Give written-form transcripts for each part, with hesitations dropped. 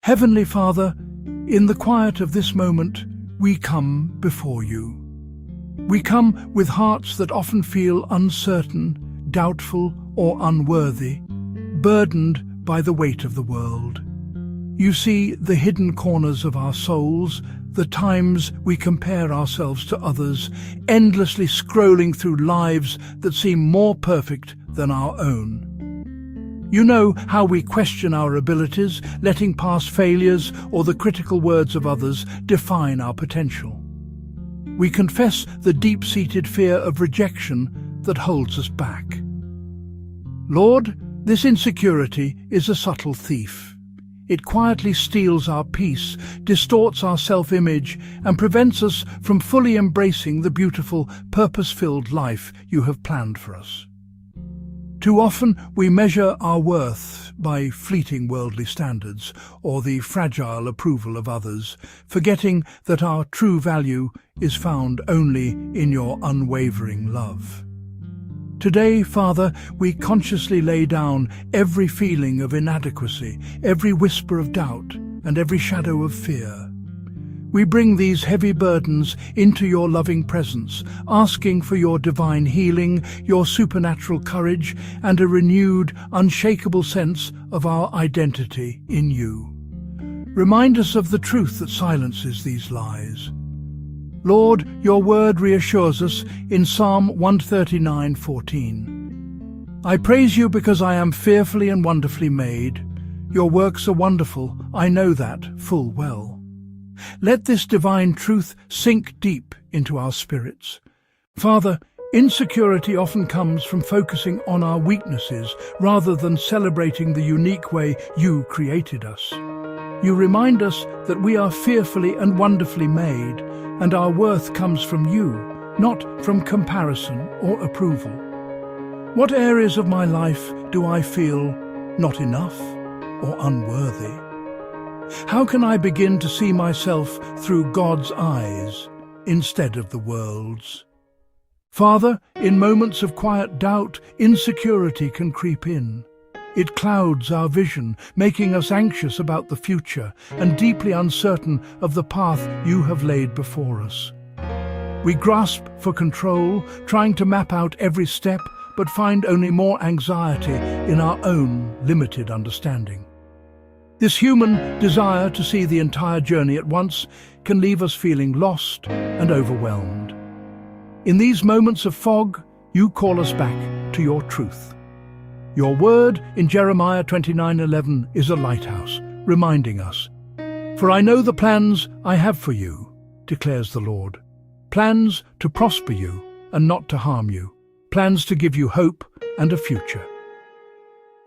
Heavenly Father, in the quiet of this moment, we come before you. We come with hearts that often feel uncertain, doubtful, or unworthy, burdened by the weight of the world. You see the hidden corners of our souls, the times we compare ourselves to others, endlessly scrolling through lives that seem more perfect than our own. You know how we question our abilities, letting past failures or the critical words of others define our potential. We confess the deep-seated fear of rejection that holds us back. Lord, this insecurity is a subtle thief. It quietly steals our peace, distorts our self-image, and prevents us from fully embracing the beautiful, purpose-filled life you have planned for us. Too often we measure our worth by fleeting worldly standards or the fragile approval of others, forgetting that our true value is found only in your unwavering love. Today, Father, we consciously lay down every feeling of inadequacy, every whisper of doubt, and every shadow of fear. We bring these heavy burdens into your loving presence, asking for your divine healing, your supernatural courage, and a renewed, unshakable sense of our identity in you. Remind us of the truth that silences these lies. Lord, your word reassures us in Psalm 139:14. I praise you because I am fearfully and wonderfully made. Your works are wonderful, I know that full well. Let this divine truth sink deep into our spirits. Father, insecurity often comes from focusing on our weaknesses rather than celebrating the unique way you created us. You remind us that we are fearfully and wonderfully made, and our worth comes from you, not from comparison or approval. What areas of my life do I feel not enough or unworthy? How can I begin to see myself through God's eyes instead of the world's? Father, in moments of quiet doubt, insecurity can creep in. It clouds our vision, making us anxious about the future and deeply uncertain of the path you have laid before us. We grasp for control, trying to map out every step, but find only more anxiety in our own limited understanding. This human desire to see the entire journey at once can leave us feeling lost and overwhelmed. In these moments of fog, you call us back to your truth. Your word in Jeremiah 29:11 is a lighthouse, reminding us, "For I know the plans I have for you, declares the Lord, plans to prosper you and not to harm you, plans to give you hope and a future."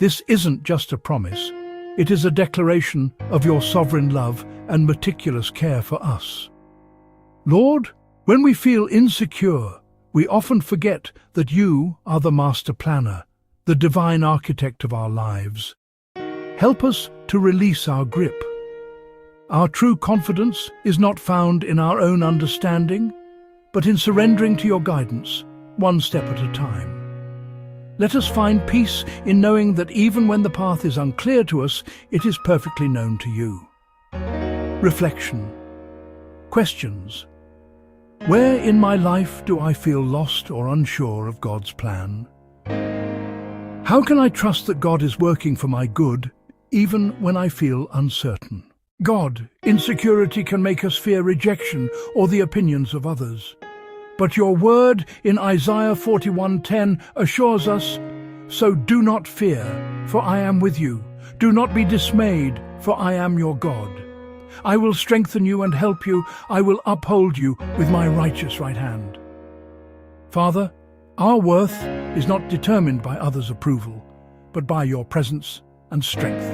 This isn't just a promise. It is a declaration of your sovereign love and meticulous care for us. Lord, when we feel insecure, we often forget that you are the master planner, the divine architect of our lives. Help us to release our grip. Our true confidence is not found in our own understanding, but in surrendering to your guidance, one step at a time. Let us find peace in knowing that even when the path is unclear to us, it is perfectly known to you. Reflection. Questions. Where in my life do I feel lost or unsure of God's plan? How can I trust that God is working for my good, even when I feel uncertain? God, insecurity can make us fear rejection or the opinions of others. But your word in Isaiah 41:10 assures us, "So do not fear, for I am with you. Do not be dismayed, for I am your God. I will strengthen you and help you. I will uphold you with my righteous right hand." Father, our worth is not determined by others' approval, but by your presence and strength.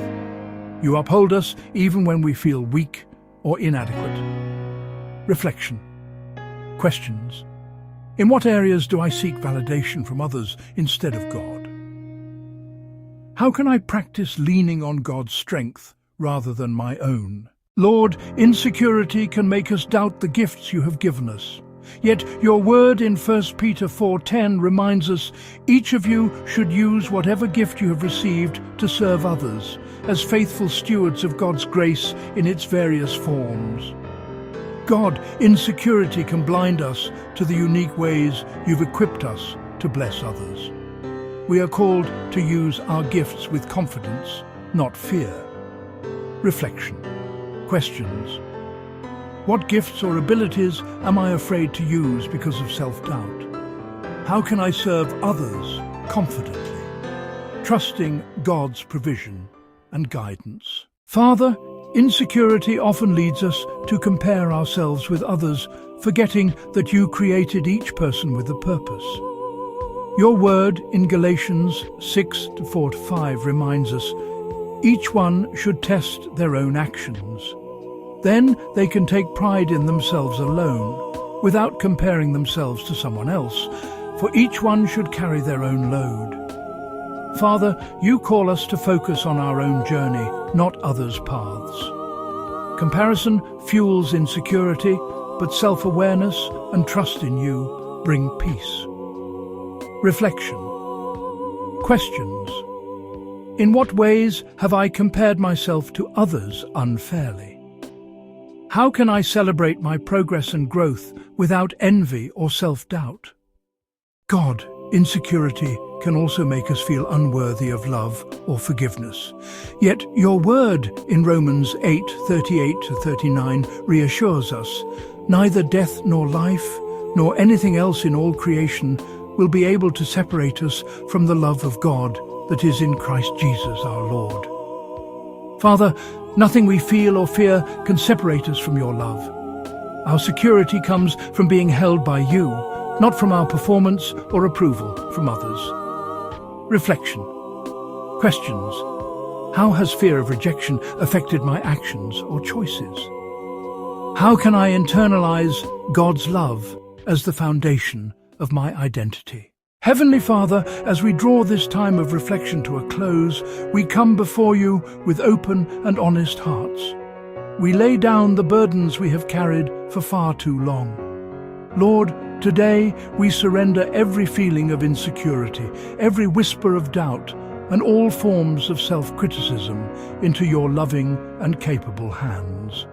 You uphold us even when we feel weak or inadequate. Reflection. Questions. In what areas do I seek validation from others instead of God? How can I practice leaning on God's strength rather than my own? Lord, insecurity can make us doubt the gifts you have given us. Yet your word in 1 Peter 4:10 reminds us, each of you should use whatever gift you have received to serve others, as faithful stewards of God's grace in its various forms. God, insecurity can blind us to the unique ways you've equipped us to bless others. We are called to use our gifts with confidence, not fear. Reflection. Questions. What gifts or abilities am I afraid to use because of self-doubt? How can I serve others confidently, trusting God's provision and guidance? Father, insecurity often leads us to compare ourselves with others, forgetting that you created each person with a purpose. Your word in Galatians 6:4-5 reminds us, each one should test their own actions. Then they can take pride in themselves alone, without comparing themselves to someone else, for each one should carry their own load. Father, you call us to focus on our own journey, not others' paths. Comparison fuels insecurity, but self-awareness and trust in you bring peace. Reflection. Questions. In what ways have I compared myself to others unfairly? How can I celebrate my progress and growth without envy or self-doubt? God, insecurity can also make us feel unworthy of love or forgiveness. Yet your word in Romans 8:38-39 reassures us, neither death nor life, nor anything else in all creation will be able to separate us from the love of God that is in Christ Jesus our Lord. Father, nothing we feel or fear can separate us from your love. Our security comes from being held by you, not from our performance or approval from others. Reflection. Questions. How has fear of rejection affected my actions or choices? How can I internalize God's love as the foundation of my identity? Heavenly Father, as we draw this time of reflection to a close, we come before you with open and honest hearts. We lay down the burdens we have carried for far too long. Lord, today we surrender every feeling of insecurity, every whisper of doubt, and all forms of self-criticism into your loving and capable hands.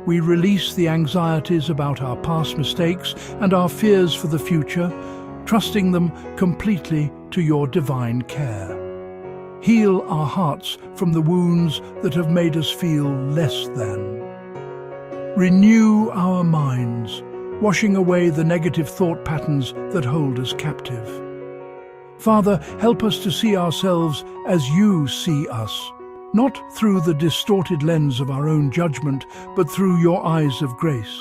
We release the anxieties about our past mistakes and our fears for the future, trusting them completely to your divine care. Heal our hearts from the wounds that have made us feel less than. Renew our minds, washing away the negative thought patterns that hold us captive. Father, help us to see ourselves as you see us, not through the distorted lens of our own judgment, but through your eyes of grace.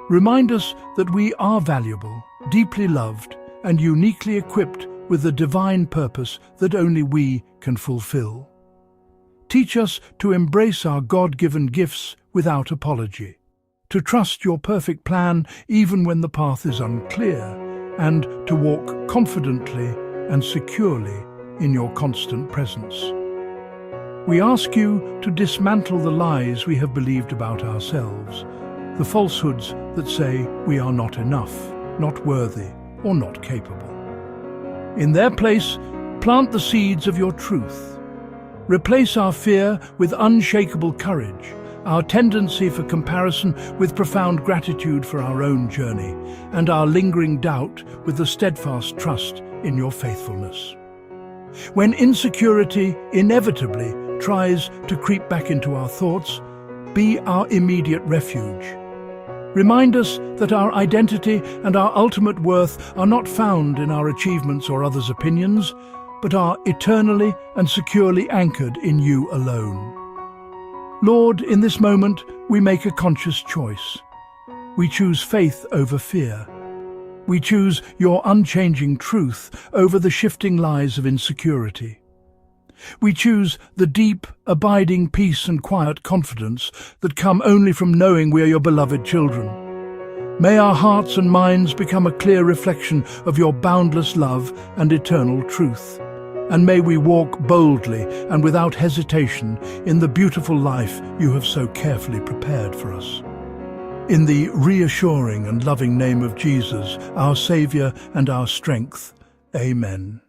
Remind us that we are valuable, deeply loved, and uniquely equipped with the divine purpose that only we can fulfill. Teach us to embrace our God-given gifts without apology, to trust your perfect plan even when the path is unclear, and to walk confidently and securely in your constant presence. We ask you to dismantle the lies we have believed about ourselves, the falsehoods that say we are not enough, not worthy, or not capable. In their place, plant the seeds of your truth. Replace our fear with unshakable courage, our tendency for comparison with profound gratitude for our own journey, and our lingering doubt with the steadfast trust in your faithfulness. When insecurity inevitably tries to creep back into our thoughts, be our immediate refuge. Remind us that our identity and our ultimate worth are not found in our achievements or others' opinions, but are eternally and securely anchored in you alone. Lord, in this moment, we make a conscious choice. We choose faith over fear. We choose your unchanging truth over the shifting lies of insecurity. We choose the deep, abiding peace and quiet confidence that come only from knowing we are your beloved children. May our hearts and minds become a clear reflection of your boundless love and eternal truth. And may we walk boldly and without hesitation in the beautiful life you have so carefully prepared for us. In the reassuring and loving name of Jesus, our Saviour and our strength. Amen.